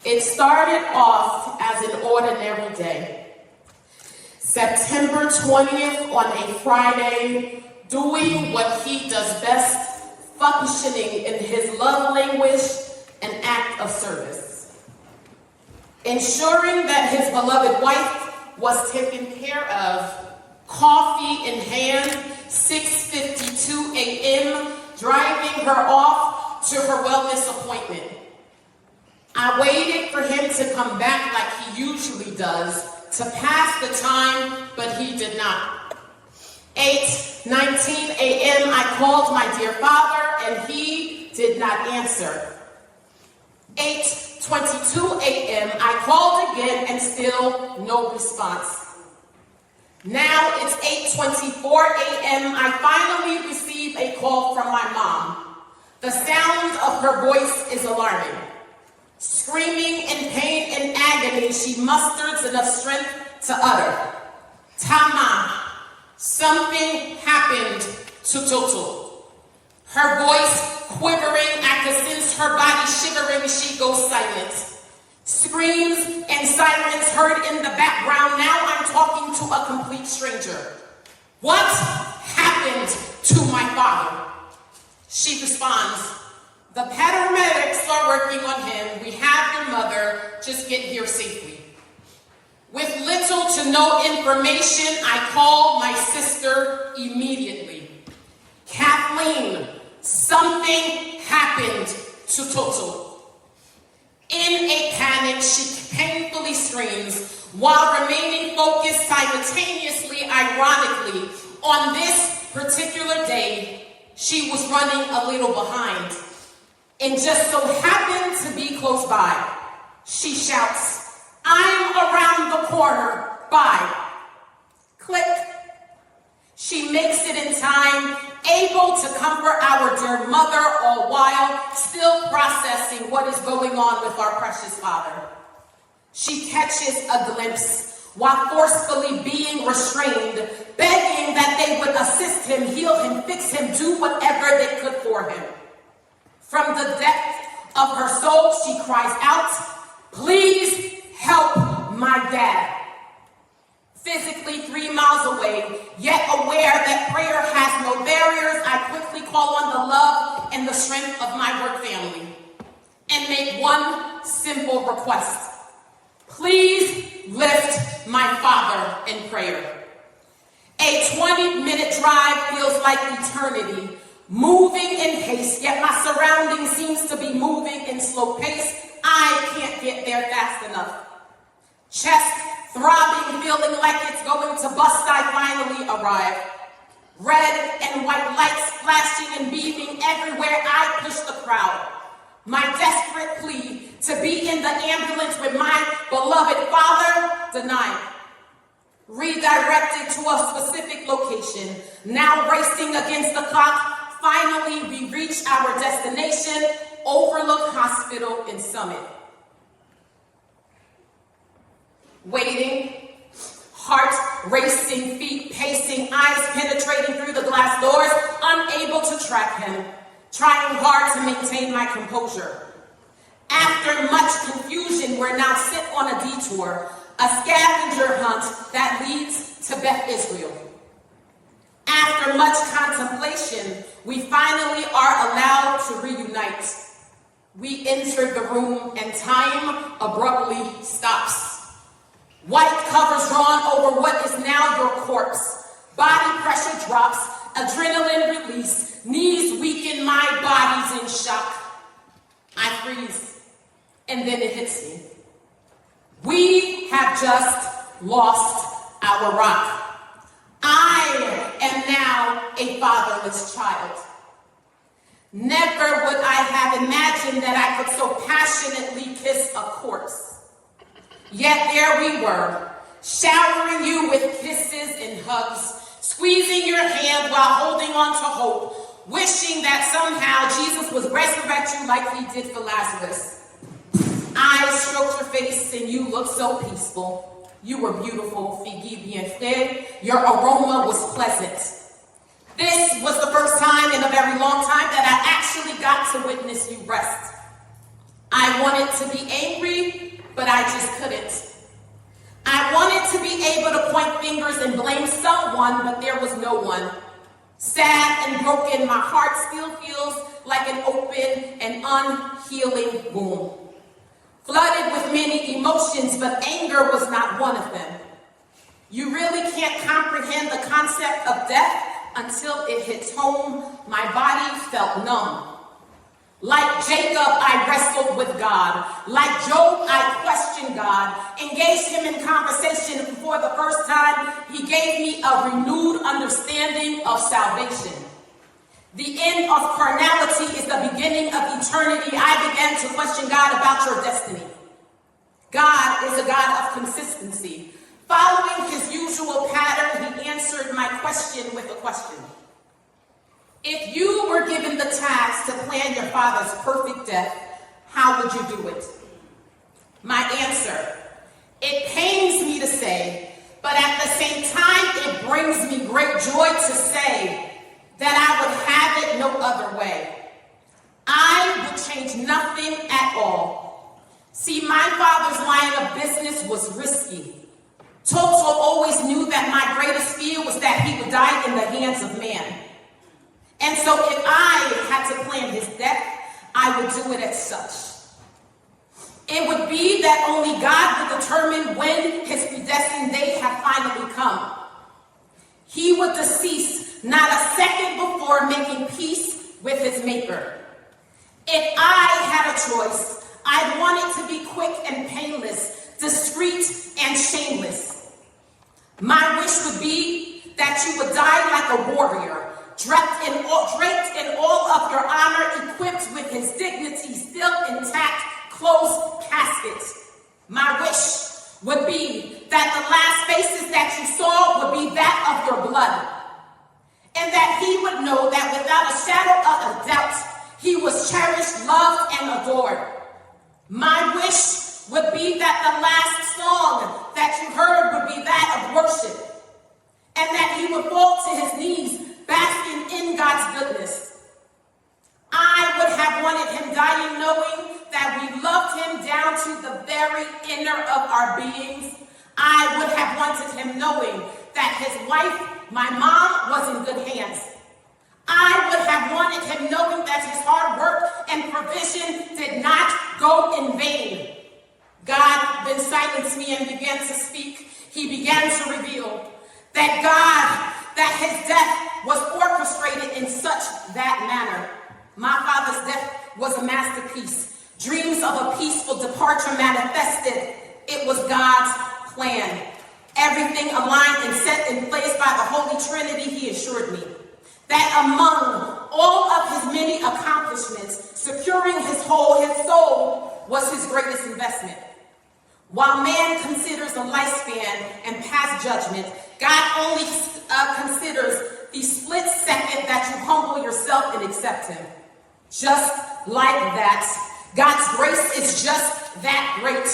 It started off as an ordinary day. September 20th on a Friday, doing what he does best, functioning in his love language, an act of service. Ensuring that his beloved wife was taken care of, coffee in hand, 6:52 a.m., driving her off to her wellness appointment. I waited for him to come back like he usually does, to pass the time, but he did not. 8:19 a.m., I called my dear father, and he did not answer. 8:22 a.m., I called again, and still no response. Now it's 8:24 a.m., I finally receive a call from my mom. The sound of her voice is alarming. Screaming in pain and agony, she musters enough strength to utter, "Tamar, something happened to Toto." Her voice quivering, I could sense her body shivering, she goes silent. Screams and sirens heard in the background. Now I'm talking to a complete stranger. "What happened to my father?" She responds, "The paramedics are working on him. We have your mother. Just get here safely." With little to no information, I call my sister immediately. "Kathleen, something happened to Toto." In a panic, she painfully screams, while remaining focused simultaneously, ironically. On this particular day, she was running a little behind, and just so happened to be close by. She shouts, "I'm around the corner, bye." Click. She makes it in time, able to comfort our dear mother, all while still processing what is going on with our precious father. She catches a glimpse, while forcefully being restrained, begging that they would assist him, heal him, fix him, do whatever they could for him. From the depth of her soul, she cries out, "Please help my dad." Physically 3 miles away, yet aware that prayer has no barriers, I quickly call on the love and the strength of my work family and make one simple request. Please lift my father in prayer. A 20-minute drive feels like eternity, moving in haste, yet my surroundings seems to be moving in slow pace. I can't get there fast enough. Chest throbbing, feeling like it's going to bust, I finally arrive. Red and white lights flashing and beaming everywhere, I push the crowd. My desperate plea to be in the ambulance with my beloved father denied. Redirected to a specific location, now racing against the clock. Finally, we reach our destination, Overlook Hospital in Summit. Waiting, heart racing, feet pacing, eyes penetrating through the glass doors, unable to track him, trying hard to maintain my composure. After much confusion, we're now set on a detour, a scavenger hunt that leads to Beth Israel. After much contemplation, we finally are allowed to reunite. We enter the room and time abruptly stops. White covers drawn over what is now your corpse. Body pressure drops, adrenaline release, knees weaken, my body's in shock. I freeze, and then it hits me. We have just lost our rock. I am now a fatherless child. Never would I have imagined that I could so passionately kiss a corpse. Yet there we were, showering you with kisses and hugs, squeezing your hand while holding on to hope, wishing that somehow Jesus would resurrect you like he did for Lazarus. I stroked your face and you looked so peaceful. You were beautiful, figui bien fait. Your aroma was pleasant. This was the first time in a very long time that I actually got to witness you rest. I wanted to be angry, but I just couldn't. I wanted to be able to point fingers and blame someone, but there was no one. Sad and broken, my heart still feels like an open and unhealing wound. Flooded with many emotions, but anger was not one of them. You really can't comprehend the concept of death until it hits home. My body felt numb. Like Jacob, I wrestled with God. Like Job, I questioned God. Engaged him in conversation, and for the first time, he gave me a renewed understanding of salvation. The end of carnality is the beginning of eternity. I began to question God about your destiny. God is a God of consistency. Following his usual pattern, he answered my question with a question. If you were given the task to plan your father's perfect death, how would you do it? My answer, it pains me to say, but at the same time, it brings me great joy to say that I would have it no other way. I would change nothing at all. See, my father's line of business was risky. Toto always knew that my greatest fear was that he would die in the hands of man. And so if I had to plan his death, I would do it as such. It would be that only God would determine when his predestined day had finally come. He would decease not a second before making peace with his maker. If I had a choice, I'd want it to be quick and painless, discreet and shameless. My wish would be that you would die like a warrior, draped in all of your honor, equipped with his dignity still intact, closed casket. My wish would be that the last faces that you saw would be that of your blood, and that he would know that without a shadow of a doubt, he was cherished, loved, and adored. My wish would be that the last song that you heard would be that of worship, and that he would fall to his knees, basking in God's goodness. I would have wanted him dying knowing that we loved him down to the very inner of our beings. I would have wanted him knowing that his wife, my mom, was in good hands. I would have wanted him knowing that his hard work and provision did not go in vain. God then silenced me and began to speak. He began to reveal that his death was orchestrated in such that manner. My father's death was a masterpiece. Dreams of a peaceful departure manifested. It was God's plan. Everything aligned and set in place by the Holy Trinity, he assured me. That among all of his many accomplishments, securing his soul was his greatest investment. While man considers a lifespan and past judgment, God only considers the split second that you humble yourself and accept him. Just like that, God's grace is just that great.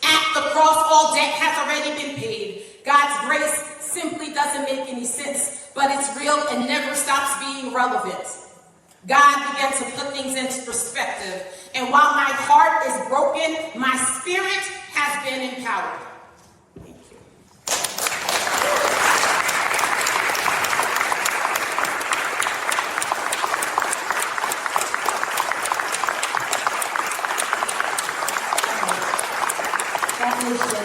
At the cross, all debt has already been paid. God's grace simply doesn't make any sense, but it's real and never stops being relevant. God began to put things into perspective, and while my heart is broken, my spirit has been empowered. Thank you. That was just